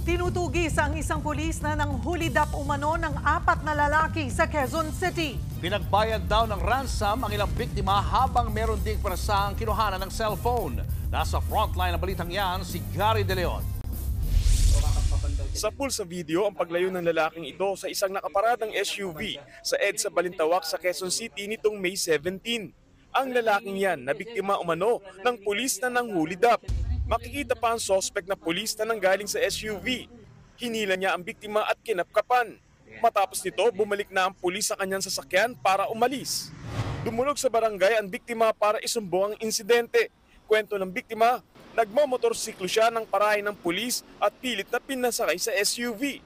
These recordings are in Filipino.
Tinutugis ang isang pulis na nanghulidap umano ng 4 na lalaki sa Quezon City. Pinagbayad daw ng ransom ang ilang biktima habang meron ding parasang kinuhanan ng cellphone. Nasa frontline ng balitang yan si Gary De Leon. Sa pulsa video ang paglayo ng lalaking ito sa isang nakaparadang SUV sa EDSA Balintawak sa Quezon City nitong May 17. Ang lalaking yan na biktima umano ng pulis na nanghulidap. Makikita pa ang suspect na pulis na nanggaling sa SUV. Hinila niya ang biktima at kinapkapan. Matapos nito, bumalik na ang pulis sa kanyang sasakyan para umalis. Dumulog sa barangay ang biktima para isumbong ang insidente. Kwento ng biktima, nagmamotorsiklo siya ng parahe ng pulis at pilit na pinasakay sa SUV.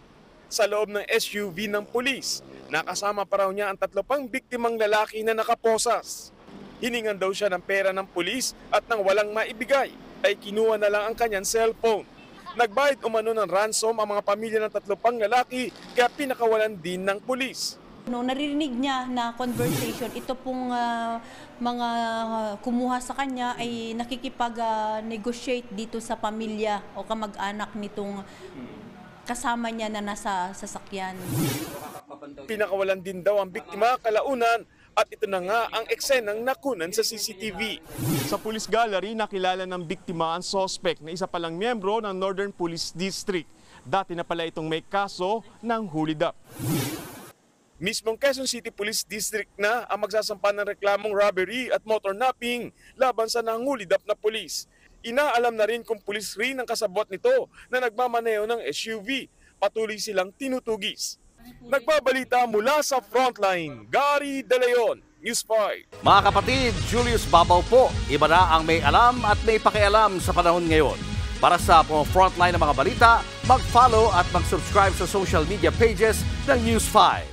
Sa loob ng SUV ng pulis, nakasama pa raw niya ang 3 pang biktimang lalaki na nakaposas. Hiningan daw siya ng pera ng pulis at nang walang maibigay, ay kinuha na lang ang kanyang cellphone. Nagbayad umano ng ransom ang mga pamilya ng 3 pang lalaki kaya pinakawalan din ng pulis. No, naririnig niya na conversation, ito pong mga kumuha sa kanya ay nakikipag-negotiate dito sa pamilya o kamag-anak nitong kasama niya na nasa sasakyan. Pinakawalan din daw ang biktima kalaunan at ito na nga ang eksenang nakunan sa CCTV. Sa Police Gallery, nakilala ng biktima ang suspect na isa palang miyembro ng Northern Police District. Dati na pala itong may kaso ng hulidap. Mismong Quezon City Police District na ang magsasampa ng reklamong robbery at motor napping laban sa nangulidap na pulis. Inaalam na rin kung pulis rin ang kasabot nito na nagmamaneho ng SUV. Patuloy silang tinutugis. Nagbabalita mula sa frontline, Gary De Leon, News 5. Mga kapatid, Julius Babaw po. Iba na ang may alam at may pakialam sa panahon ngayon. Para sa frontline ng mga balita, mag-follow at mag-subscribe sa social media pages ng News 5.